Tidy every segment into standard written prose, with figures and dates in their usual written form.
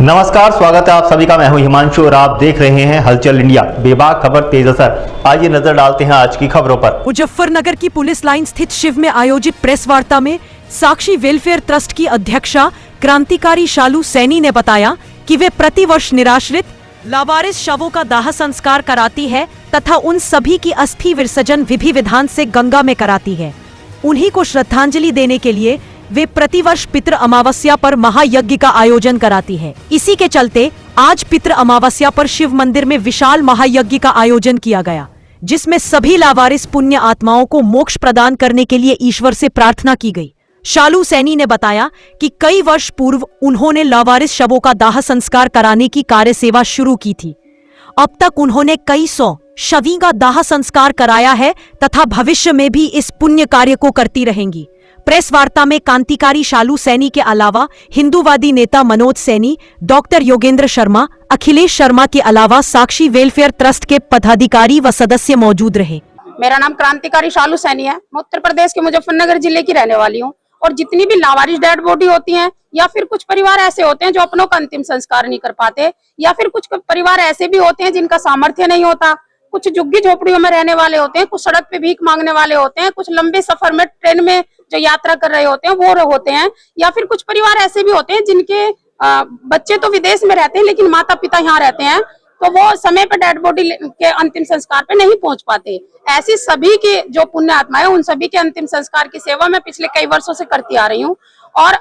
नमस्कार, स्वागत है आप सभी का। मैं हूं हिमांशु और आप देख रहे हैं हलचल इंडिया। बेबाक खबर तेज असर। आइए नजर डालते हैं आज की खबरों पर। मुजफ्फरनगर की पुलिस लाइन स्थित शिव में आयोजित प्रेस वार्ता में साक्षी वेलफेयर ट्रस्ट की अध्यक्षा क्रांतिकारी शालू सैनी ने बताया कि वे प्रतिवर्ष निराश्रित लावारिस शवों का दाह संस्कार कराती है तथा उन सभी की अस्थि विसर्जन विधि विधान से गंगा में कराती है। उन्हीं को श्रद्धांजलि देने के लिए वे प्रतिवर्ष पितृ अमावस्या पर महायज्ञ का आयोजन कराती है। इसी के चलते आज पितृ अमावस्या पर शिव मंदिर में विशाल महायज्ञ का आयोजन किया गया, जिसमें सभी लावारिस पुण्य आत्माओं को मोक्ष प्रदान करने के लिए ईश्वर से प्रार्थना की गई। शालू सैनी ने बताया कि कई वर्ष पूर्व उन्होंने लावारिस शवों का दाह संस्कार कराने की कार्य सेवा शुरू की थी। अब तक उन्होंने कई सौ शवों का दाह संस्कार कराया है तथा भविष्य में भी इस पुण्य कार्य को करती रहेंगी। प्रेस वार्ता में क्रांतिकारी शालू सैनी के अलावा हिंदूवादी नेता मनोज सैनी, डॉक्टर योगेंद्र शर्मा, अखिलेश शर्मा के अलावा साक्षी वेलफेयर ट्रस्ट के पदाधिकारी व सदस्य मौजूद रहे। मेरा नाम क्रांतिकारी शालू सैनी है। मैं उत्तर प्रदेश के मुजफ्फरनगर जिले की रहने वाली हूँ। और जितनी भी लावारिस डेड बॉडी होती हैं या फिर कुछ परिवार ऐसे होते हैं जो अपनों का अंतिम संस्कार नहीं कर पाते, या फिर कुछ परिवार ऐसे भी होते हैं जिनका सामर्थ्य नहीं होता, कुछ झुग्गी झोपड़ियों में रहने वाले होते हैं, कुछ सड़क पे भीख मांगने वाले होते हैं, कुछ लंबे सफर में ट्रेन में जो यात्रा कर रहे होते हैं वो होते हैं, या फिर कुछ परिवार ऐसे भी होते हैं जिनके बच्चे तो विदेश में रहते हैं लेकिन माता पिता यहाँ रहते हैं, तो वो समय पर डेड बॉडी के अंतिम संस्कार पे नहीं पहुंच पाते। ऐसी सभी की जो पुण्य आत्माएं, उन सभी के अंतिम संस्कार की सेवा मैं पिछले कई वर्षों से करती आ रही हूँ। और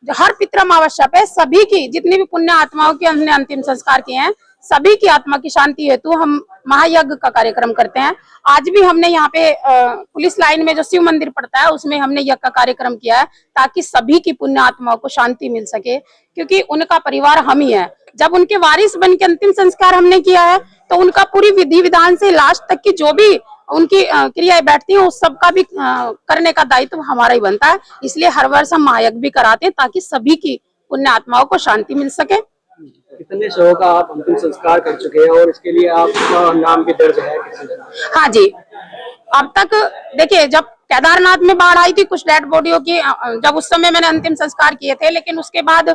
हर पितृ अमावस्या पे सभी की जितनी भी पुण्य आत्माओं के हमने अंतिम संस्कार किए हैं, सभी की आत्मा की शांति हेतु हम महायज्ञ का कार्यक्रम करते हैं। आज भी हमने यहाँ पे पुलिस लाइन में जो शिव मंदिर पड़ता है उसमें हमने यज्ञ का कार्यक्रम किया है ताकि सभी की पुण्य आत्माओं को शांति मिल सके, क्योंकि उनका परिवार हम ही है। जब उनके वारिस बन के अंतिम संस्कार हमने किया है तो उनका पूरी विधि विधान से लास्ट तक की जो भी उनकी क्रियाएं बैठती हैं उस सब का भी करने का दायित्व हमारा ही बनता है। इसलिए हर वर्ष हम महायज्ञ भी कराते हैं ताकि सभी की पुण्य आत्माओं को शांति मिल सके। कितने शवों का आप अंतिम संस्कार कर चुके हैं और इसके लिए आपका नाम भी दर्ज है? हाँ जी, अब तक देखिए, जब केदारनाथ में बाढ़ आई थी कुछ डेड बॉडियों की, जब उस समय मैंने अंतिम संस्कार किए थे, लेकिन उसके बाद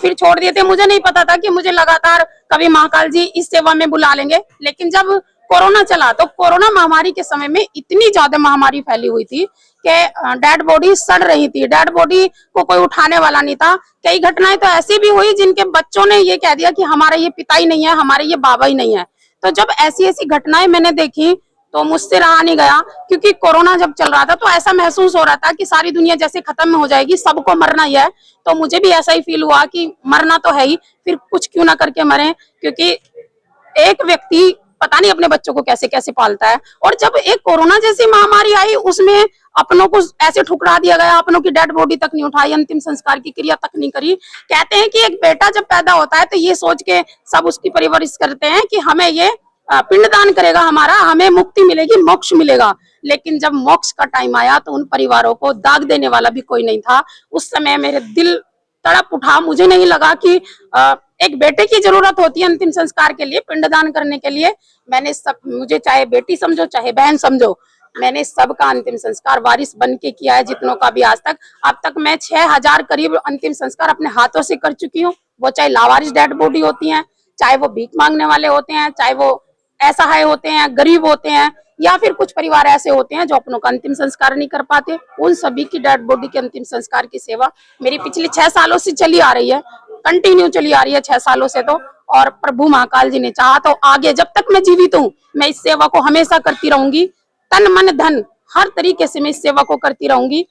फिर छोड़ दिए थे। मुझे नहीं पता था कि मुझे लगातार कभी महाकाल जी इस सेवा में बुला लेंगे। लेकिन जब कोरोना चला तो कोरोना महामारी के समय में इतनी ज्यादा महामारी फैली हुई थी कि डेड बॉडी सड़ रही थी, डेड बॉडी को कोई उठाने वाला नहीं था। कई घटनाएं तो ऐसी भी हुई जिनके बच्चों ने ये कह दिया कि हमारा ये पिता ही नहीं है, हमारे ये बाबा ही नहीं है। तो जब ऐसी ऐसी घटनाएं मैंने देखी तो मुझसे रहा नहीं गया, क्योंकि कोरोना जब चल रहा था तो ऐसा महसूस हो रहा था कि सारी दुनिया जैसे खत्म हो जाएगी, सबको मरना ही है। तो मुझे भी ऐसा ही फील हुआ कि मरना तो है ही, फिर कुछ क्यों ना करके मरे, क्योंकि एक व्यक्ति पता नहीं अपने बच्चों को कैसे कैसे पालता है। और जब एक कोरोना जैसी महामारी आई उसमें अपनों को ऐसे ठुकरा दिया गया, अपनों की डेड बॉडी तक नहीं उठाई, अंतिम संस्कार की क्रिया तक नहीं करी। कहते हैं कि एक बेटा जब पैदा होता है तो ये सोच के सब उसकी परवरिश करते हैं कि हमें ये पिंडदान करेगा, हमारा हमें मुक्ति मिलेगी, मोक्ष मिलेगा। लेकिन जब मोक्ष का टाइम आया तो उन परिवारों को दाग देने वाला भी कोई नहीं था। उस समय मेरे दिल तड़प उठा। मुझे नहीं लगा कि एक बेटे की जरूरत होती है अंतिम संस्कार के लिए, पिंडदान करने के लिए। मैंने सब, मुझे चाहे बेटी समझो चाहे बहन समझो, मैंने सबका अंतिम संस्कार वारिस बन के किया है, जितनों का भी आज तक। अब तक मैं 6000 करीब अंतिम संस्कार अपने हाथों से कर चुकी हूँ। वो चाहे लावारिस डेड बॉडी होती है, चाहे वो भीख मांगने वाले होते हैं, चाहे वो असहाय होते हैं, गरीब होते हैं, या फिर कुछ परिवार ऐसे होते हैं जो अपनों का अंतिम संस्कार नहीं कर पाते। उन सभी की डेड बॉडी के अंतिम संस्कार की सेवा मेरी पिछले 6 सालों से चली आ रही है, कंटिन्यू चली आ रही है 6 सालों से। तो और प्रभु महाकाल जी ने चाहा तो आगे जब तक मैं जीवित हूँ मैं इस सेवा को हमेशा करती रहूंगी। तन मन धन हर तरीके से मैं इस सेवा को करती रहूंगी।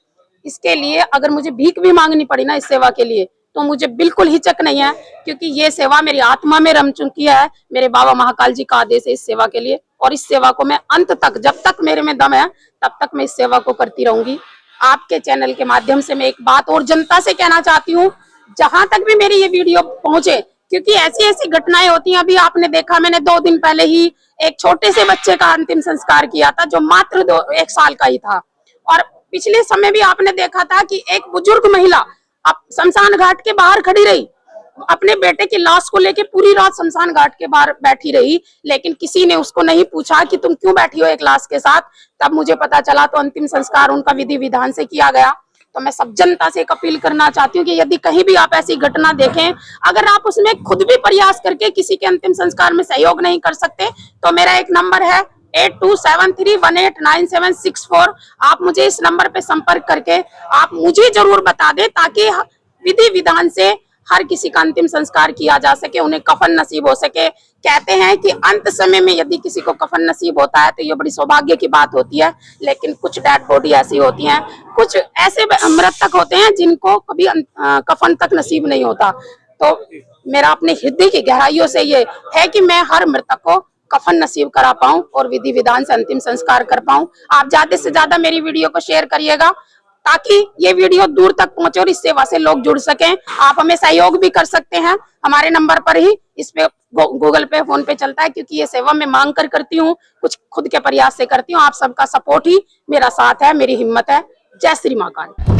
इसके लिए अगर मुझे भीख भी मांगनी पड़ी ना इस सेवा के लिए तो मुझे बिल्कुल हिचक नहीं है, क्योंकि ये सेवा मेरी आत्मा में रम चुकी है। मेरे बाबा महाकाल जी का आदेश है इस सेवा के लिए, और इस सेवा को मैं अंत तक, जब तक मेरे में दम है तब तक मैं इस सेवा को करती रहूंगी। आपके चैनल के माध्यम से मैं एक बात और जनता से कहना चाहती हूँ, जहां तक भी मेरी ये वीडियो पहुंचे, क्योंकि ऐसी ऐसी घटनाएं होती हैं। अभी आपने देखा, मैंने 2 दिन पहले ही एक छोटे से बच्चे का अंतिम संस्कार किया था जो मात्र 1 साल का ही था। और पिछले समय भी आपने देखा था कि एक बुजुर्ग महिला अब शमशान घाट के बाहर खड़ी रही, अपने बेटे की लाश को लेके पूरी रात शमशान घाट के बाहर बैठी रही, लेकिन किसी ने उसको नहीं पूछा कि तुम क्यों बैठी हो एक लाश के साथ। तब मुझे पता चला तो अंतिम संस्कार उनका विधि विधान से किया गया। तो मैं सब जनता से एक अपील करना चाहती हूँ कि यदि कहीं भी आप ऐसी घटना देखें, अगर आप उसमें खुद भी प्रयास करके किसी के अंतिम संस्कार में सहयोग नहीं कर सकते, तो मेरा एक नंबर है 8273189764। आप मुझे इस नंबर पे संपर्क करके आप मुझे जरूर बता दें, ताकि विधि विधान से हर किसी का अंतिम संस्कार किया जा सके, उन्हें कफन नसीब हो सके। कहते हैं कि अंत समय में यदि किसी को कफन नसीब होता है तो ये बड़ी सौभाग्य की बात होती है, लेकिन कुछ डेड बॉडी ऐसी होती हैं, कुछ ऐसे मृतक होते हैं जिनको कभी कफन तक नसीब नहीं होता। तो मेरा अपने हृदय की गहराइयों से ये है कि मैं हर मृतक को कफन नसीब करा पाऊं और विधि विधान से अंतिम संस्कार कर पाऊं। आप ज्यादा से ज्यादा मेरी वीडियो को शेयर करिएगा, ताकि ये वीडियो दूर तक पहुंचे और इस सेवा से लोग जुड़ सकें। आप हमें सहयोग भी कर सकते हैं हमारे नंबर पर ही, इस पे गूगल पे, फोन पे चलता है, क्योंकि ये सेवा मैं मांग कर करती हूँ, कुछ खुद के प्रयास से करती हूँ। आप सबका सपोर्ट ही मेरा साथ है, मेरी हिम्मत है। जय श्री महाकाल।